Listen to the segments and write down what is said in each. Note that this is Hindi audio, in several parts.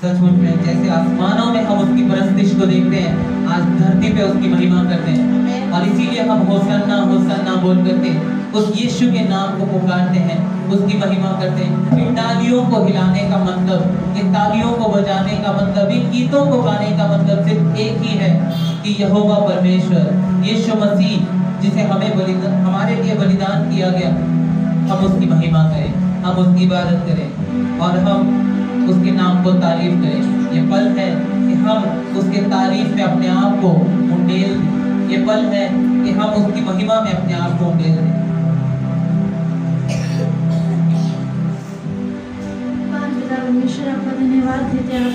सचमुच में जैसे आसमानों में हम उसकी परस्तिश को देखते हैं, आज धरती पे उसकी महिमा करते हैं। और इसीलिए हम होसन्ना होसन्ना बोल करके उस यीशु के नाम को पुकारते हैं, उसकी महिमा करते हैं। इन तालियों को हिलाने का मतलब, इन तालियों को बजाने का मतलब, इन गीतों को गाने का मतलब सिर्फ एक ही है कि यहोवा परमेश्वर यीशु मसीह जिसे हमें हमारे लिए बलिदान किया गया, हम उसकी महिमा करें, हम उसकी इबादत करें और हम उसके नाम को तारीफ करें। ये पल है कि हम उसके तारीफ में अपने आप को उंडेल दें। ये पल है कि हम उसकी महिमा में अपने आप को उंडेल दें। परमेश्वर आपका धन्यवाद देते हैं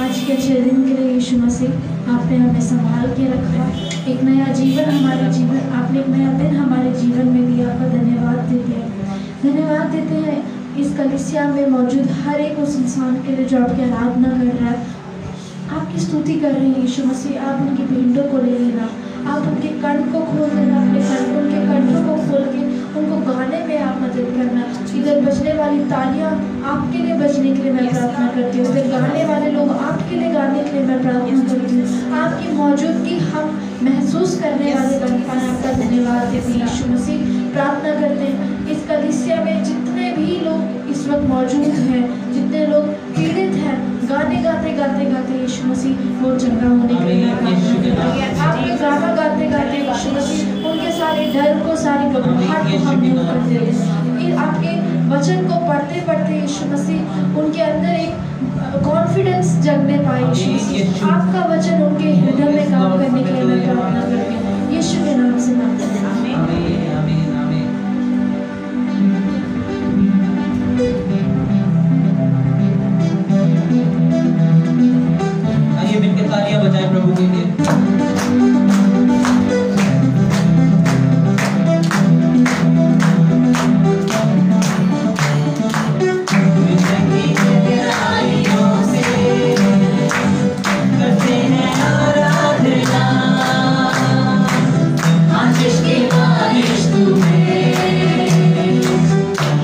आज के अच्छे दिन के लिए। यीशु मसीह आपने हमें संभाल के रखा, एक नया जीवन हमारे जीवन, आपने एक नया दिन हमारे जीवन में दिया। आपका धन्यवाद देते हैं, धन्यवाद देते हैं इस कलीसिया में मौजूद हर एक उस इंसान के लिए जो आपकी आराधना कर रहा है, आपकी स्तुति कर रही है। यीशु मसीह आप उनकी भेंटों को ले लेना, आप उनके कंठ को खोल देना, अपने उनके कंठों को खोल के उनको गाने में आप करती हूँ। इस दिन गाने वाले लोग आपके लिए गाने के लिए मैं प्रार्थना करती हूँ। आपकी मौजूदगी हम महसूस करने वाले बन पाए। आपका धन्यवाद देते हैं यीशु मसीह। प्रार्थना करते हैं इस कलीसिया में जितने भी लोग इस वक्त मौजूद हैं, जितने लोग पीड़ित हैं, गाने गाते गाते गाते यीशु मसीह वो चंगा होने के लिए आपके गाना गाते गाते यीशु मसीह उनके सारे डर को, सारी घबराहट को हम दूर कर देते हैं। आपके वचन को पढ़ते पढ़ते यीशु मसीह उनके अंदर एक कॉन्फिडेंस जगने पाए। यीशु मसीह आपका वचन उनके हृदय में काम करने के लिए मैं प्रार्थना करती हूँ यीशु के नाम से मांगते हैं, आमीन। आइए मिलकर तालियां बजाएं प्रभु के लिए।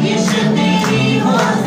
Yes,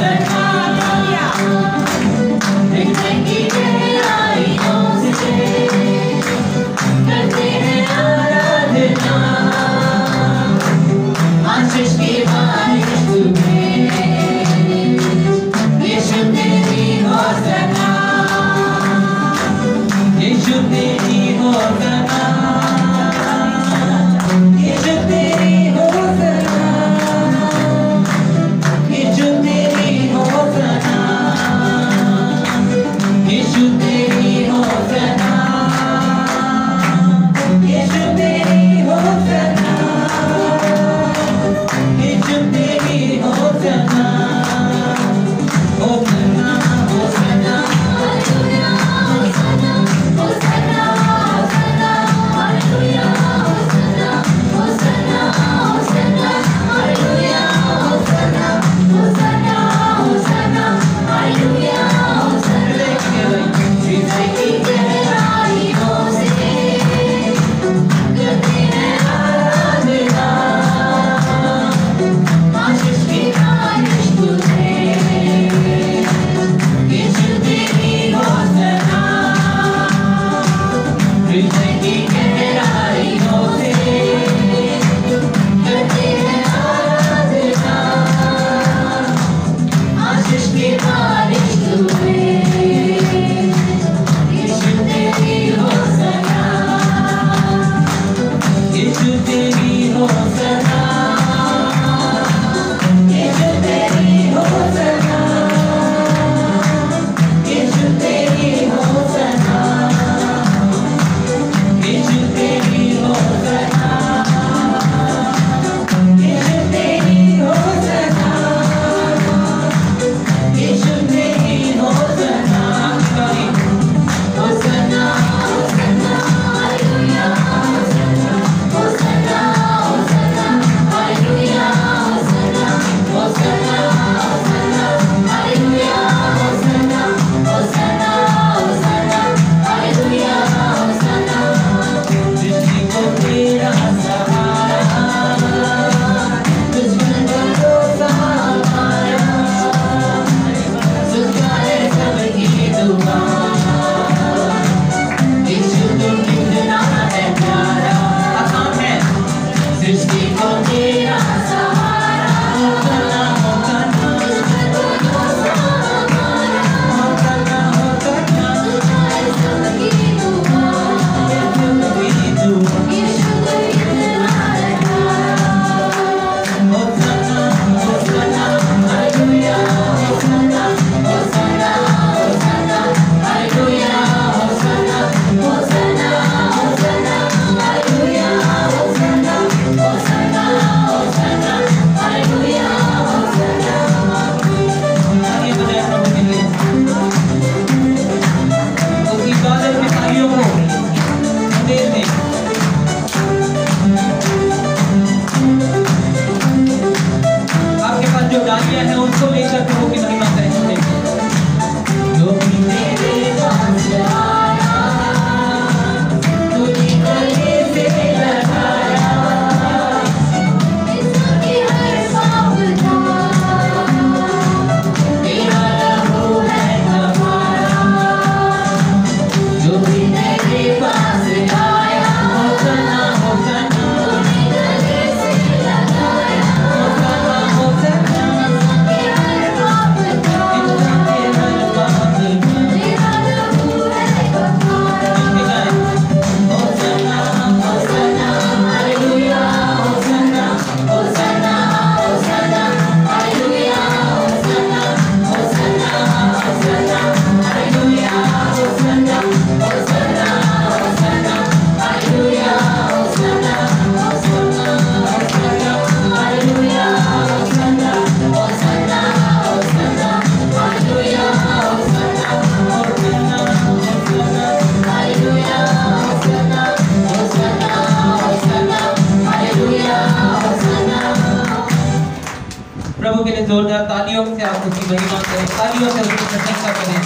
जोरदार तालियों से आप उसकी महिमा करें, तालियों से उसकी प्रशंसा करें।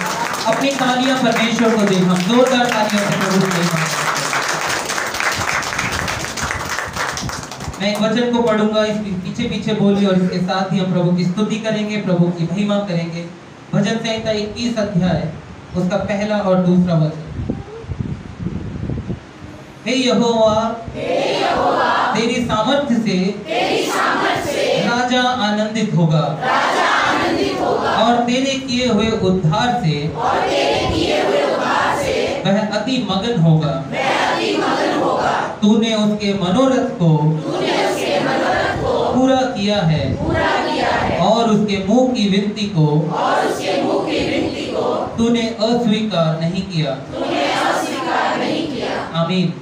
अपनी तालियां परमेश्वर को दें, हम जोरदार तालियों से प्रभु की महिमा करें। मैं एक वचन को पढ़ूंगा, इसके पीछे पीछे बोलिए और इसके साथ ही हम प्रभु की स्तुति करेंगे, प्रभु की महिमा करेंगे। भजन संहिता 21 अध्याय उसका पहला और दूसरा वचन। हे यहोवा, तेरी सामर्थ्य से राजा आनंदित होगा और तेरे किए हुए उद्धार से वह अति मगन होगा। तूने उसके मनोरथ को पूरा किया है और उसके मुंह की विनती को तूने अस्वीकार नहीं किया। आमीन।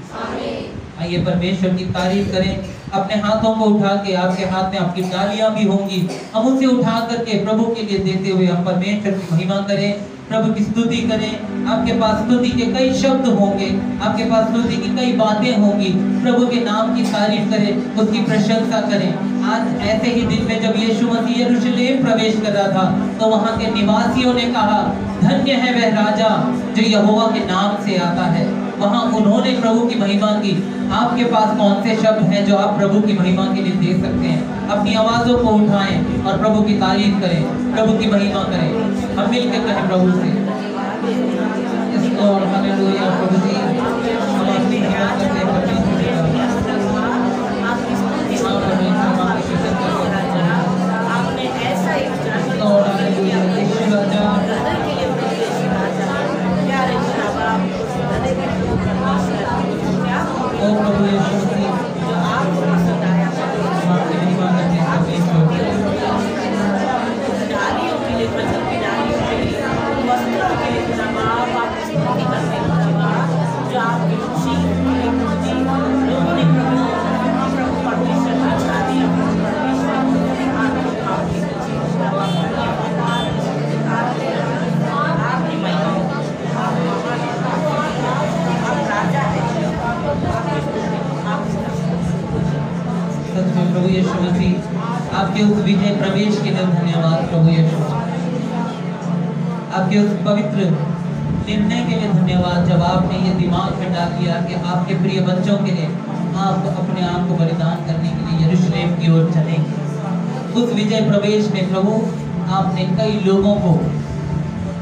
आइए परमेश्वर की तारीफ करें। अपने हाथों को उठा के, आपके हाथ में आपकी डालियां भी होंगी, हम उसे उठा करके प्रभु के लिए देते हुए हम परमेश्वर की महिमा करें, प्रभु की स्तुति करें। आपके पास स्तुति के कई शब्द होंगे, आपके पास स्तुति की कई बातें होंगी। प्रभु के नाम की तारीफ करें, उसकी प्रशंसा करें। आज ऐसे ही दिन में जब यीशु मसीह यरूशलेम प्रवेश कर रहा था तो वहां के निवासियों ने कहा, धन्य है वह राजा जो यहोवा के नाम से आता है। वहां उन्होंने प्रभु की महिमा की। आपके पास कौन से शब्द हैं जो आप प्रभु की महिमा के लिए दे सकते हैं? अपनी आवाजों को उठाएं और प्रभु की तारीफ करें, प्रभु की महिमा करें। हम मिलकर कहें प्रभु से, यस लॉर्ड, हालेलुया। प्रभु जी, हम अपनी महिमा करते हैं, प्रभु यीशु मसीह, आपके उस विजय प्रवेश के लिए धन्यवाद। प्रभु यीशु, आपके उस पवित्र निर्णय के लिए धन्यवाद जब आपने ये दिमाग में डाल दिया कि आपके प्रिय बच्चों के लिए आप अपने आप को बलिदान करने के लिए यरूशलेम की ओर चलेंगे। उस विजय प्रवेश में प्रभु आपने कई लोगों को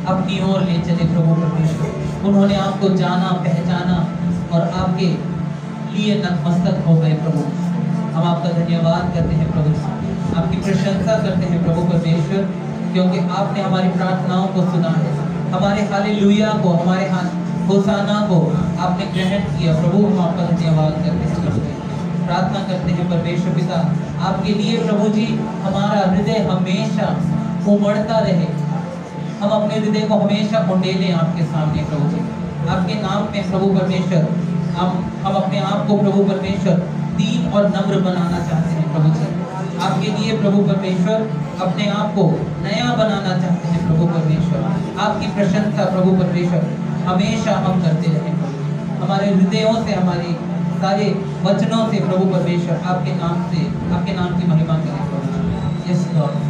अपनी ओर ले चले। प्रभु परमेश्वर, उन्होंने आपको जाना, पहचाना और आपके लिए नतमस्तक हो गए। प्रभु, हम आपका धन्यवाद करते हैं प्रभु, आपकी प्रशंसा करते हैं प्रभु परमेश्वर, क्योंकि आपने हमारी प्रार्थनाओं को सुना है, हमारे हालेलुया को, हमारे होसाना को आपने ग्रहण किया। प्रभु, हम आपका धन्यवाद करते हैं प्रभु, प्रार्थना करते हैं परमेश्वर पिता आपके लिए प्रभु जी, हमारा हृदय हमेशा उमड़ता रहे, हम अपने हृदय को हमेशा उंडेलें आपके सामने प्रभु जी, आपके नाम में प्रभु परमेश्वर। हम अपने आप को प्रभु परमेश्वर दीन और नम्र बनाना चाहते हैं प्रभु जी, आपके लिए प्रभु परमेश्वर अपने आप को नया बनाना चाहते हैं प्रभु परमेश्वर। आपकी प्रशंसा प्रभु परमेश्वर हमेशा हम करते रहें, हमारे हृदयों से, हमारे सारे वचनों से प्रभु परमेश्वर आपके नाम से, आपके नाम की महिमा करें प्रभु। Yes Lord.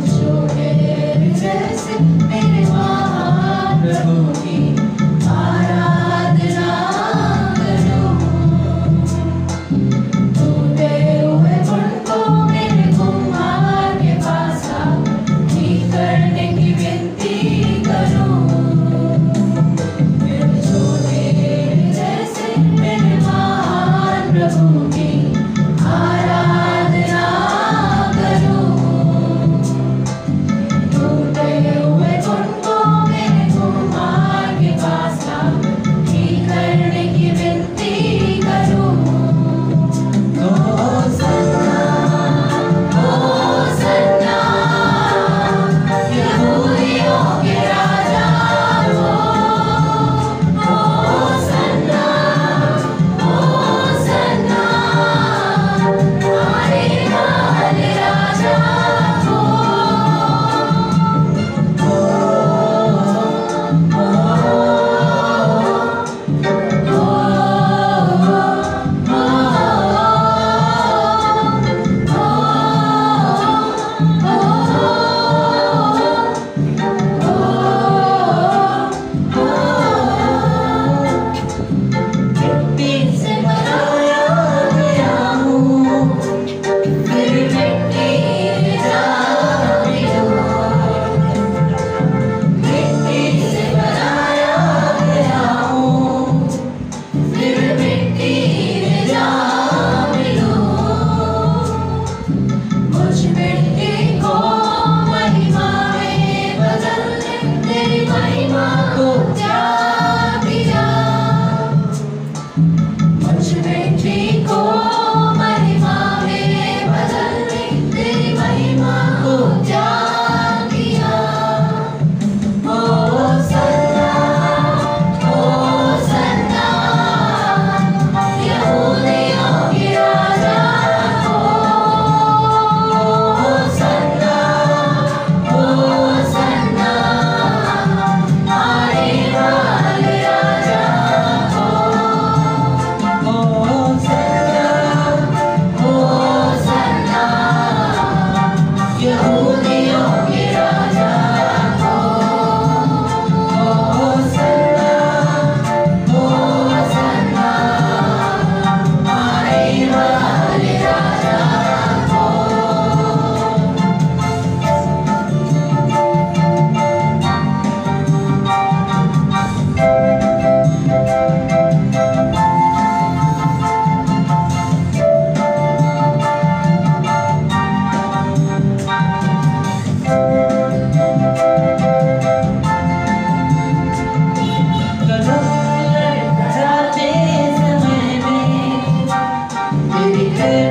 जो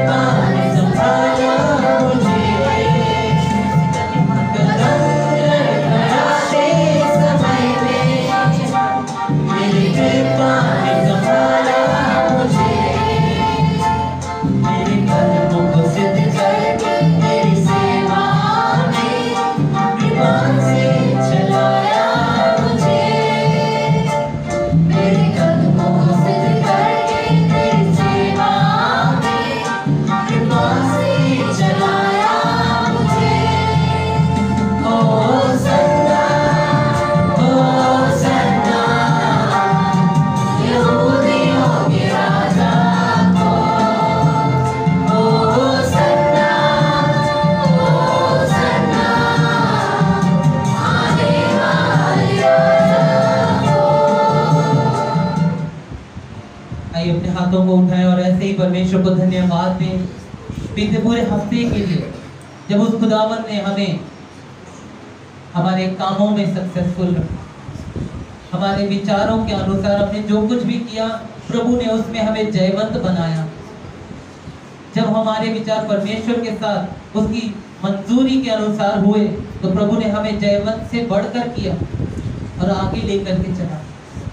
कृपा ने संभाला मुझे, कराते समय में मेरी कृपा ने संभाला मुझे, मेरे कर्मों को सिद्ध करके मेरी सेवा में कृपा से चलाया मुझे, मेरे कदमों को सिद्ध करके मेरी सेवा में कृपा से चलाया मुझे। होसन्ना, होसन्ना, यहूदियों के राजा को, होसन्ना, होसन्ना, आने वाले राजा को। आइए अपने हाथों को उठाएं और ऐसे ही परमेश्वर को धन्यवाद दें बीते पूरे हफ्ते के लिए, जब उस खुदावन ने हमें हमारे कामों में सक्सेसफुल रखा, हमारे विचारों के अनुसार हमने जो कुछ भी किया प्रभु ने उसमें हमें जयवंत बनाया। जब हमारे विचार परमेश्वर के साथ उसकी मंजूरी के अनुसार हुए तो प्रभु ने हमें जयवंत से बढ़कर किया और आगे लेकर के चला।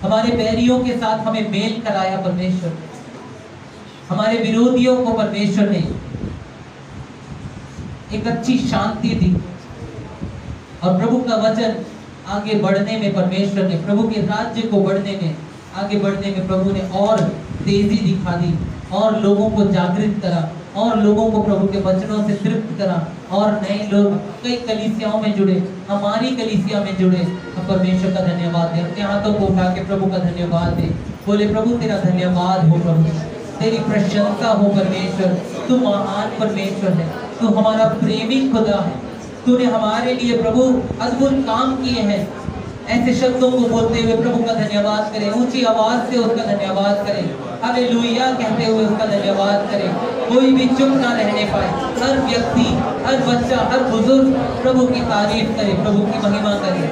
हमारे बैरियों के साथ हमें मेल कराया परमेश्वर ने, हमारे विरोधियों को परमेश्वर ने एक अच्छी शांति दी और प्रभु का वचन आगे बढ़ने में परमेश्वर ने, प्रभु के राज्य को बढ़ने में, आगे बढ़ने में प्रभु ने और तेजी दिखा दी और लोगों को जागृत करा और लोगों को प्रभु के वचनों से तृप्त करा और नए लोग कई कलीसियाओं में जुड़े, हमारी कलीसिया में जुड़े। हम परमेश्वर का धन्यवाद दें, अपने हाथों को उठा के प्रभु का धन्यवाद दें, बोले प्रभु तेरा धन्यवाद हो, प्रभु तेरी प्रशंसा हो परमेश्वर, तू महान परमेश्वर है, तू हमारा प्रेमी खुदा है, तूने हमारे लिए प्रभु अद्भुत काम किए हैं। ऐसे शब्दों को बोलते हुए प्रभु का धन्यवाद करें, ऊंची आवाज से उसका धन्यवाद करें, हालेलुया कहते हुए उसका धन्यवाद करें। कोई भी चुप ना रहने पाए, हर व्यक्ति, हर बच्चा, हर बुजुर्ग प्रभु की तारीफ करे, प्रभु की महिमा करे।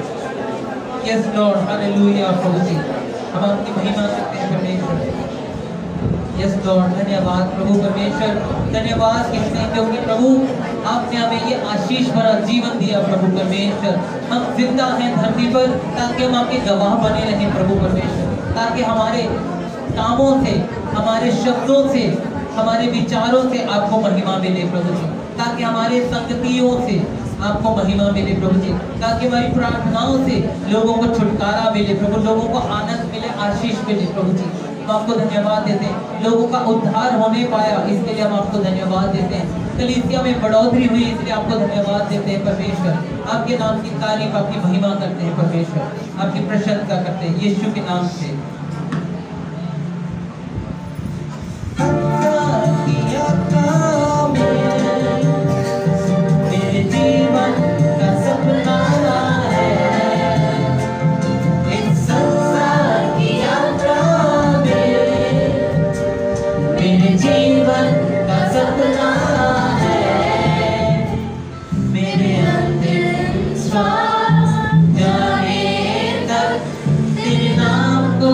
यस लॉर्ड, हालेलुया प्रभु जी, हम आपकी महिमा करते हैं परमेश्वर। यस लॉर्ड, धन्यवाद प्रभु परमेश्वर, धन्यवाद कहते हैं क्योंकि प्रभु आपने हमें ये आशीष भरा जीवन दिया प्रभु परमेश्वर। हम जिंदा हैं धरती पर ताकि हम आपके गवाह बने रहें प्रभु परमेश्वर, ताकि हमारे कामों से, हमारे शब्दों से, हमारे विचारों से आपको महिमा मिले प्रभु जी, ताकि हमारे संगतियों से आपको महिमा मिले प्रभु जी, ताकि हमारी प्रार्थनाओं से लोगों को छुटकारा मिले प्रभु, लोगों को आनंद मिले, आशीष मिले प्रभु जी। हम आपको धन्यवाद देते हैं, लोगों का उद्धार होने पाया इसके लिए हम आपको धन्यवाद देते हैं, कलीसिया में बढ़ोतरी हुई इसलिए आपको धन्यवाद देते हैं परमेश्वर। आपके नाम की तारीफ, आपकी महिमा करते हैं परमेश्वर, आपकी प्रशंसा करते हैं यीशु के नाम से। मेरे जीवन का सपना है, इस संसार की यात्रा में मेरे जीवन का सपना है, मेरे अंतिम श्वास जाने तक तेरे नाम को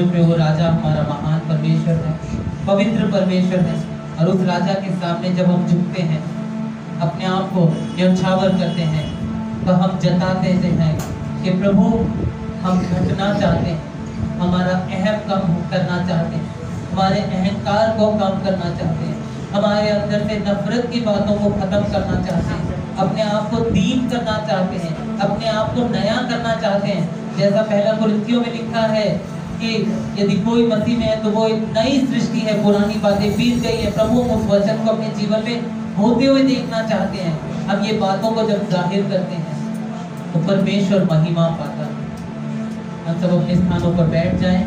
युग में वो राजा हमारा महान परमेश्वर है, पवित्र परमेश्वर है। और उस राजा के सामने जब हम झुकते हैं, अपने आप को न्यौछावर करते हैं, तो हम जताते हैं कि प्रभु हम घटना चाहते हैं, हमारा अहम कम करना चाहते हैं, हमारे अहंकार को कम करना चाहते हैं, हमारे अंदर से नफरत की बातों को खत्म करना चाहते हैं, अपने आप को दीन करना चाहते हैं, अपने आप को नया करना चाहते हैं। जैसा पहला कुरिन्थियों में लिखा है कि यदि कोई मसीह में है तो वो एक नई सृष्टि है, पुरानी बातें बीत गई है। प्रभु उस वचन को अपने जीवन में होते हुए देखना चाहते हैं। अब ये बातों को जब जाहिर करते हैं तो परमेश्वर महिमा पाता है। हम सब अपने स्थानों पर बैठ जाएं।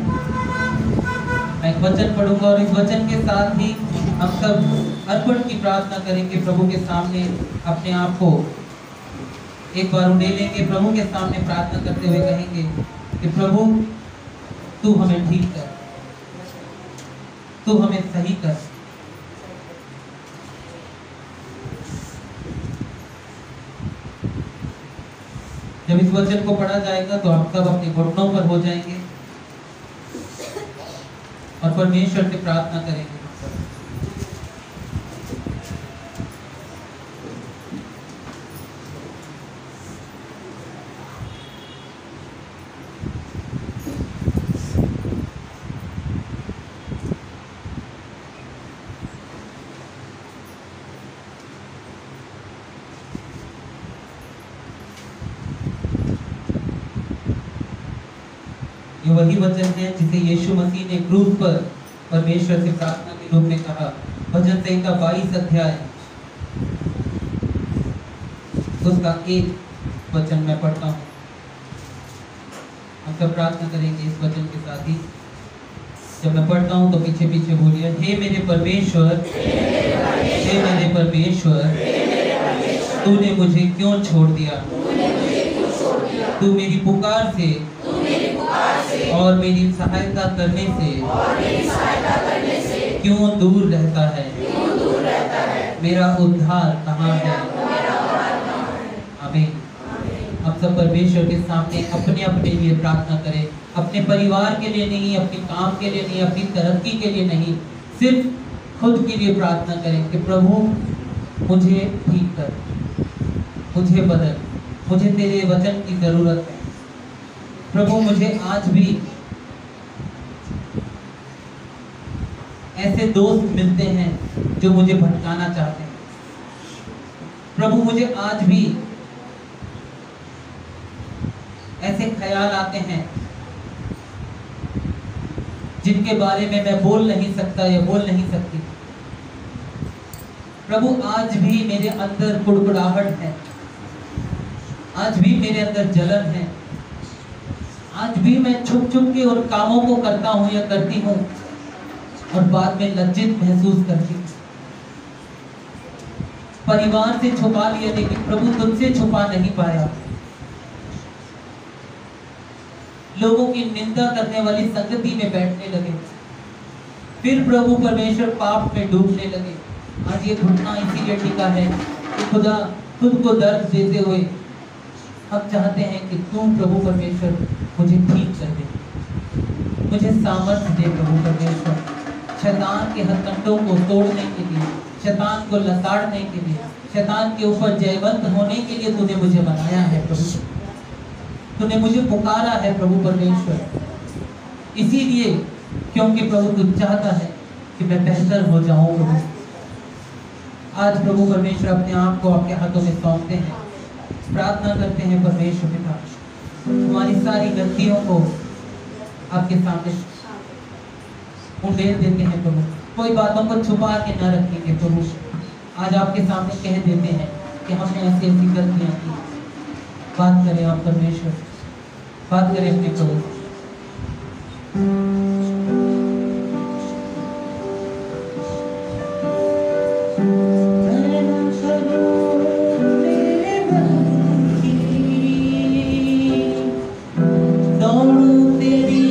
मैं एक वचन पढ़ूंगा और इस वचन के साथ ही हम सब अर्पण की प्रार्थना करेंगे। प्रभु के सामने अपने आप को एक बार उड़े लेंगे, प्रभु के सामने प्रार्थना करते हुए कहेंगे कि प्रभु तू हमें ठीक कर, तू हमें सही कर। जब इस वचन को पढ़ा जाएगा तो आप सब अपने घुटनों पर हो जाएंगे और परमेश्वर से प्रार्थना करेंगे। ये वही वचन है जिसे यीशु मसीह ने क्रूस पर परमेश्वर से प्रार्थना के रूप में कहा। भजन संहिता 22 अध्याय उसका एक वचन मैं पढ़ता हूँ। हम सब प्रार्थना करेंगे इस वचन के साथ ही। जब मैं पढ़ता हूँ तो पीछे पीछे बोलिए, हे मेरे परमेश्वर, हे मेरे परमेश्वर, तूने मुझे क्यों छोड़ दिया? तू मेरी पुकार से और मेरी सहायता करने से क्यों दूर रहता है? मेरा उद्धार कहाँ है? आमीन। हम सब परमेश्वर के सामने अपने अपने लिए प्रार्थना करें, अपने परिवार के लिए नहीं, अपने काम के लिए नहीं, अपनी तरक्की के लिए नहीं, सिर्फ खुद के लिए प्रार्थना करें कि प्रभु मुझे ठीक कर, मुझे बदल, मुझे तेरे वचन की जरूरत है। प्रभु मुझे आज भी ऐसे दोस्त मिलते हैं जो मुझे भटकाना चाहते हैं। प्रभु मुझे आज भी ऐसे ख्याल आते हैं जिनके बारे में मैं बोल नहीं सकता या बोल नहीं सकती। प्रभु आज भी मेरे अंदर कुड़कुड़ाहट है, आज भी मेरे अंदर जलन है, आज भी मैं छुप छुप के उन कामों को करता हूं या करती हूं और बाद में लज्जित महसूस करती हूं। परिवार से छुपा लिया लेकिन प्रभु तुझसे छुपा नहीं पाया। लोगों की निंदा करने वाली संगति में बैठने लगे, फिर प्रभु परमेश्वर पाप में डूबने लगे। आज ये घुटना इसीलिए टिका है कि खुदा खुद को दर्द देते हुए हम चाहते हैं कि तू प्रभु परमेश्वर मुझे ठीक कर दे, मुझे सामर्थ्य दे प्रभु परमेश्वर, शैतान के हथकंडों को तोड़ने के लिए, शैतान को लताड़ने के लिए, शैतान के ऊपर जयवंत होने के लिए तूने मुझे बनाया है प्रभु, तूने मुझे पुकारा है प्रभु परमेश्वर। इसीलिए क्योंकि प्रभु तू चाहता है कि मैं बेहतर हो जाऊं प्रभु। आज प्रभु परमेश्वर अपने आप को आपके हाथों में सौंपते हैं, प्रार्थना करते हैं परमेश्वर पिता, हमारी सारी गलतियों को आपके सामने उंडेल देते हैं प्रभु, कोई बातों को छुपा के न रखेंगे प्रभु। आज आपके सामने कह देते हैं कि हमने ऐसी ऐसी गलतियां की। बात करें आप परमेश्वर, बात करें अपने प्रभु। तेरी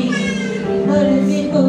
मर्जी को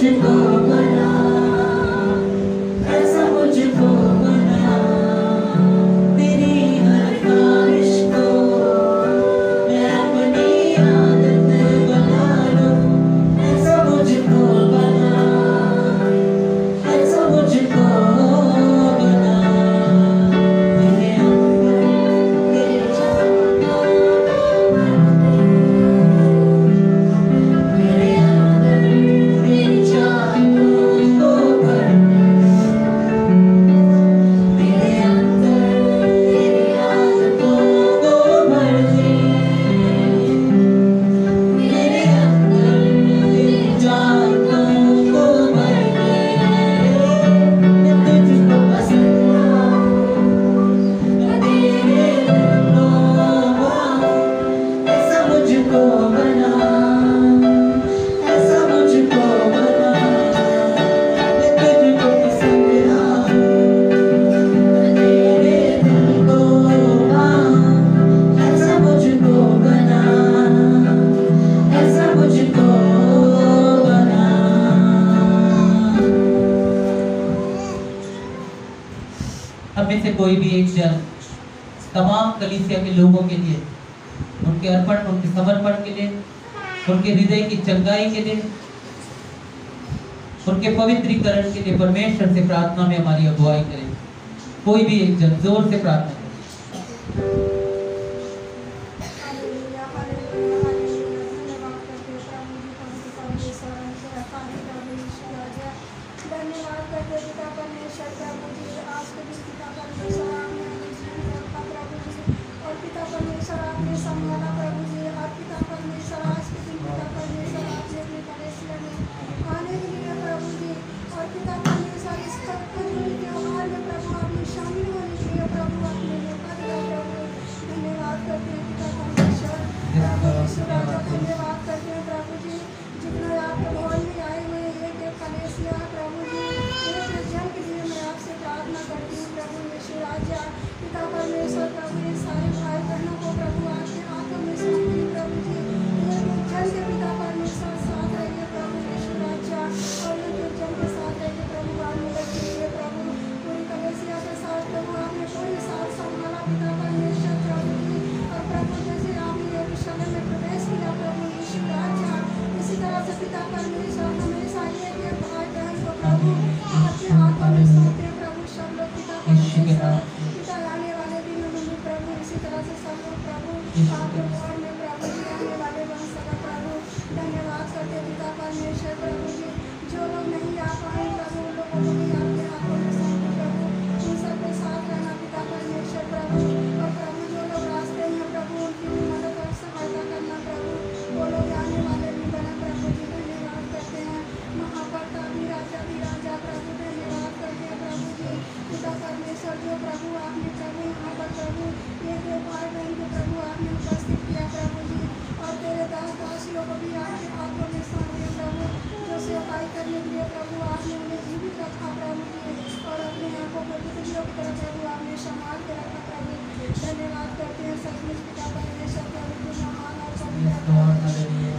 मुझको बना, ऐसा मुझको बना, तेरी हर ख्वाहिश को मैं अपनी आदत बना लूं। ऐसा मुझको बना, ऐसा मुझको बना, मेरे अंदर तेरी चाहत को भर दे, मेरे अंदर तेरी चाहत को भर दे, मेरे अंदर तेरी आदतों को भर दे, मेरे अंदर तेरी चाहतों को भर दे। मैं तुझको पसंद आऊं, मैं तेरे दिल को पाऊं, ऐसा मुझको बना, ऐसा मुझको बना। मैं तुझको पसंद आऊं, मैं तेरे दिल को पाऊं, ऐसा मुझको बना, ऐसा मुझको बना। अब में से कोई भी एक जन तमाम कलीसिया के लोगों के लिए, उनके अर्पण, उनके समर्पण के लिए, उनके हृदय की चंगाई के लिए, उनके पवित्रीकरण के लिए परमेश्वर से प्रार्थना में हमारी अगुवाई करें। कोई भी एक जन जोर से प्रार्थना करें। Hallelujah, hallelujah, hallelujah. धन्यवाद करते हैं प्रभु जी, पवित्र परमेश्वर, हमसे अकाल प्रभु यीशु राजा। धन्यवाद करते हैं पिता परमेश्वर प्रभु जी, आज के दिन पिता परमेश्वर आपने हमें जीवन रखा प्रभु जी, और पिता परमेश्वर आपने संभाला प्रभु जी। और पिता परमेश्वर आज के दिन पिता परमेश्वर आपने अपने कलीसिया में आने के लिए प्रभु जी, और पिता परमेश्वर इस करीबी त्योहार में प्रभु आपने शामिल होने के लिए प्रभु आपने मौका दिया प्रभु। धन्यवाद करते हैं पिता परमेश्वर प्रभु यीशु राजा। धन्यवाद करते हैं प्रभु जी, जितने आपके भवन में आए हुए एक एक कलीसिया प्रभु जी, एक एक जन के लिए मैं आपसे प्रार्थना करती हूँ प्रभु यीशु राजा। पिता परमेश्वर प्रभु ये सारे भाई बहनों को प्रभु आपके हाथों में सौंपती हूँ प्रभु जी। एक एक जन के पिता परमेश्वर साथ रहिए प्रभु यीशु राजा, और एक एक जन के साथ रहिए प्रभु आप मदद कीजिए प्रभु। पूरी कलीसिया के साथ प्रभु आपने पूरी साथ संभाला पिता परमेश्वर प्रभु जी। और प्रभु जैसे आपने यरूशलेम में प्रवेश किया प्रभु यीशु राजा, इसी तरह से पिता परमेश्वर हमेशा एक एक भाई बहन को प्रभु आपके हाथों में सौंपते हैं प्रभु। सब लोग पिता परमेश्वर पिता आने वाले दिनों में भी प्रभु इसी तरह से सब लोग प्रभु आपके भवन में प्रभु जी आने वाले बन सके प्रभु। धन्यवाद करते हैं पिता परमेश्वर प्रभु जी, जो लोग नहीं आ पाए प्रभु उन लोगों को भी आपके हाथों में सौंपते प्रभु। उन सबके साथ रहना पिता परमेश्वर प्रभु। और प्रभु जो लोग रास्ते में प्रभु उनकी भी मदद और सहायता करना प्रभु, वो लोग आने वाले भी बने प्रभु जी। धन्यवाद करते हैं महाकर्ता भी राजा प्रभु। धन्यवाद करते हैं प्रभु जी पिता परमेश्वर, जो प्रभु आपने प्रभु यहाँ पर प्रभु एक एक भाई बहन को प्रभु आपने उपस्थित किया प्रभु जी। और तेरे दासियों को भी आपके हाथों में सौंप दिया प्रभु, जो सेवकाई करने के लिए प्रभु आपने उन्हें जीवित रखा प्रभु जी। और अपने आंखों को तितलियों की तरह प्रभु आपने संभाल के रखा प्रभु। धन्यवाद करते हैं सचमुच पिता परमेश्वर प्रभु को महान और पवित्र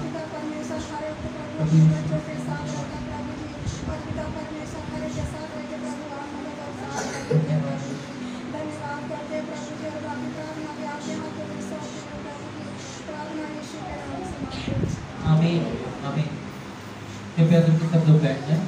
पिता परमेश्वर हर एक प्रभु अपने बच्चों के साथ रहता प्रभु जी। और पिता परमेश्वर हर एक के साथ रहते प्रभु आप मदद और सहायता करते प्रभु जी। धन्यवाद करते हैं प्रभु जी, और बाकी प्रार्थना भी आपके हाथों में सौंपते हैं प्रभु जी। प्रार्थना यीशु के नाम से मांगते हैं। आमीन, आमीन। कृपया करके सब लोग बैठ जाएं।